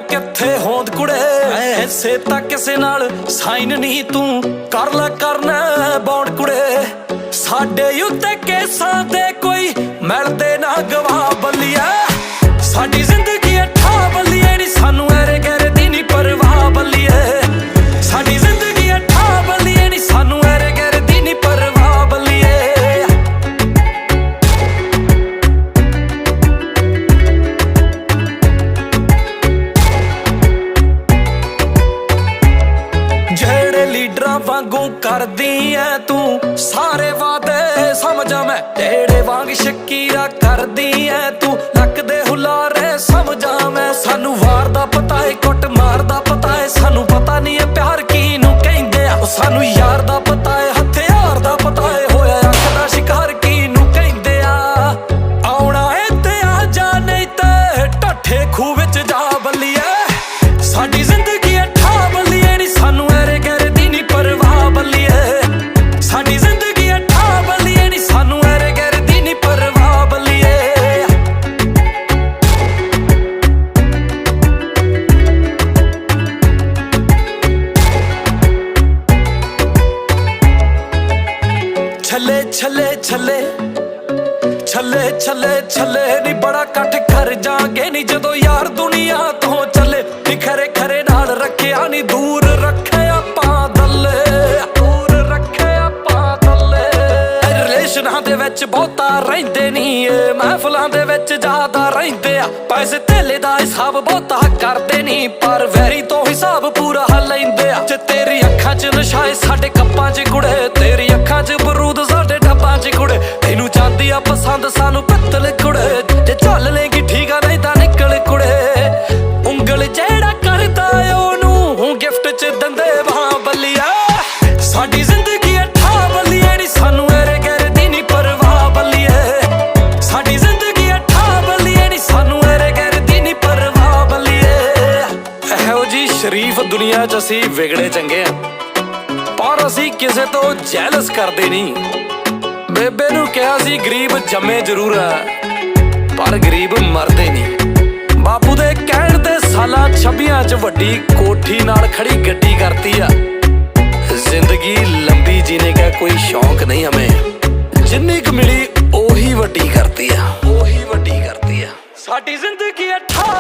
ਕਿੱਥੇ ਹੋਂਦ ਕੁੜੇ ਐਸੇ ਤਾਂ ਕਿਸੇ ਨਾਲ ਸਾਈਨ ਨਹੀਂ ਤੂੰ ਕਰ ਲੈ ਕਰਨਾ ਬੌਂਡ ਕੁੜੇ ਸਾਡੇ ਉੱਤੇ ਕੇਸਾਂ ਤੇ ਕੋਈ ਮਿਲਦੇ ਨਾ ਗਵਾਹ ਬੱਲੀਆ ਸਾਡੀ ਜ਼ਿੰਦਗੀ ਠਾ ਬੱਲੀਏ ਨੀ ਸਾਨੂੰ ਐਰੇ ਗੈਰੇ ਦੀ ਨੀ ਪਰਵਾਹ ਬੱਲੀਏ ਸਾਡੀ ਜ਼ਿੰਦਗੀ ਠਾ ਬੱਲੀਏ ਨੀ ਸਾਨੂੰ ਐਰੇ ਗੈਰੇ ਦੀ ਨੀ ਪਰਵਾਹ ਬੱਲੀਏ ਜਿਹੜੇ ਲੀਡਰਾਂ ਵਾਂਗੂ ਕਰਦੀ ਐ ਤੂੰ ਸਾਰੇ ਵਾਅਦੇ ਸਮਝਾਂ ਮੈਂ ਤੇਰੇ ਵਾਂਗ ਸ਼ਕੀਰਾ ਕਰਦੀ ਐ ਤੂੰ ਲੱਕ ਦੇ ਹੁਲਾਰੇ ਸਮਝਾਂ ਮੈਂ ਸਾਨੂੰ ਵਾਰ ਦਾ ਪਤਾ ਏ ਕੁੱਟ ਮਾਰ ਦਾ ਪਤਾ ਏ ਸਾਨੂੰ ਪਤਾ ਨਹੀਂ ਏ ਪਿਆਰ ਕਿਹਨੂੰ ਕਹਿੰਦੇ ਆ ਸਾਨੂੰ ਯਾਰ ਦਾ ਪਤਾ ਏ ਹਥਿਆਰ ਦਾ ਪਤਾ ਏ ਹੋਇਆ ਅੱਖ ਦਾ ਸ਼ਿਕਾਰ ਕਿਹਨੂੰ ਕਹਿੰਦੇ ਆ ਆਉਣਾ ਏ ਤੇ ਆ ਜਾ ਨਹੀਂ ਤੇ ਢੱਠੇ ਖੂਹ ਵਿੱਚ ਜਾ ਬੱਲੀਏ ਸਾਡੀ ਜ਼ਿੰਦਗੀ ਠਾ ਬੱਲੀਏ ਨੀ ਸਾਨੂੰ ਐਰੇ ਗੈਰੇ ਦੀ ਨੀ ਪਰਵਾਹ ਬੱਲੀਏ ਸਾਡੀ ਜ਼ਿੰਦਗੀ ਠਾ ਬੱਲੀਏ ਨੀ ਸਾਨੂੰ ਐਰੇ ਗੈਰੇ ਦੀ ਨੀ ਪਰਵਾਹ ਬੱਲੀਏ ਛੱਲੇ ਛੱਲੇ ਛੱਲੇ ਛੱਲੇ ਛੱਲੇ ਛੱਲੇ ਨੀ ਬੜਾ ਇਕੱਠ ਕਰ ਜਾਗੇ ਨੀ ਜਦੋਂ ਯਾਰ ਦੁਨੀਆ ਤੋਂ ਚੱਲੇ ਨੀ ਖਰੇ ਖਰੇ ਨਾਲ ਰੱਖਿਆ ਨੀ ਦੂਰ ਰੱਖੇ ਆਪਾਂ ਦੱਲੇ ਦੂਰ ਰੱਖੇ ਆਪਾਂ ਦੱਲੇ ਰਿਲੇਸ਼ਨਾਂ ਦੇ ਵਿੱਚ ਬਹੁਤਾ ਰਹਿੰਦੇ ਨੀ ਮਹਿਫਲਾਂ ਦੇ ਵਿੱਚ ਜ਼ਿਆਦਾ ਰਹਿੰਦੇ ਆ ਪੈਸੇ ਧੇਲੇ ਦਾ ਹਿਸਾਬ ਬਹੁਤਾ ਕਰਦੇ ਨੀ ਪਰ ਵੈਰੀ ਤੋਂ ਹਿਸਾਬ ਪੂਰਾ ਲੈਂਦੇ ਆ ਜੇ ਤੇਰੀ ਅੱਖਾਂ 'ਚ ਨਸ਼ਾ ਏ ਸਾਡੇ ਕੱਪਾਂ 'ਚ ਕੁੜੇ ਤੇਰੀ ਅੱਖਾਂ 'ਚ ਬਰੂਦ ਸਾਡੇ ਡੱਬਾਂ 'ਚ ਕੁੜੇ ਤੈਨੂੰ ਚਾਂਦੀ ਆ ਪਸੰਦ ਸਾਨੂੰ ਪਿੱਤਲ ਕੁੜੇ ਜੇ ਚੱਲ ਲੇਗੀ ਠੀਕ ਆ ਨਹੀਂ ਤਾਂ ਨਿਕਲ ਕੁੜੇ ਉਂਗਲ ਜਿਹੜਾ ਕਰਦਾ ਉਹਨੂੰ ਗਿਫਟ 'ਚ ਦਿੰਦੇ ਬਾਹਾਂ ਬੱਲੀਆ ਸਾਡੀ ਜ਼ਿੰਦਗੀ ਠਾ ਬੱਲੀਏ ਨੀ ਸਾਨੂੰ ਐਰੇ ਗੈਰੇ ਦੀ ਨੀ ਪਰਵਾਹ ਬੱਲੀਏ ਸਾਡੀ ਜ਼ਿੰਦਗੀ ਠਾ ਬੱਲੀਏ ਨੀ ਸਾਨੂੰ ਐਰੇ ਗੈਰੇ ਦੀ ਨੀ ਪਰਵਾਹ ਬੱਲੀਏ ਇਹੋ ਜੀ ਸ਼ਰੀਫ ਦੁਨੀਆ 'ਚ ਅਸੀਂ ਵਿਗੜੇ ਚੰਗੇ ਆ ਪਰ ਅਸੀਂ ਕਿਸੇ ਤੋਂ ਜੈਲਸ ਕਰਦੇ ਨਹੀਂ ਬੇਬੇ ਨੂੰ ਕਿਹਾ ਸੀ ਗਰੀਬ ਜੰਮੇ ਜ਼ਰੂਰ ਆ ਪਰ ਗਰੀਬ ਮਰਦੇ ਨਹੀਂ ਬਾਪੂ ਦੇ ਕਹਿਣ ਤੇ ਸਾਲਾਂ 26 'ਚ ਵੱਡੀ ਕੋਠੀ ਨਾਲ ਖੜੀ ਗੱਡੀ ਕਰਤੀ ਆ ਜ਼ਿੰਦਗੀ ਲੰਬੀ ਜੀਨੇ का कोई शौक नहीं हमें जिन्नी क मिली ओही वड्डी करती आ ओही वड्डी करती आ साडी जिंदगी ठा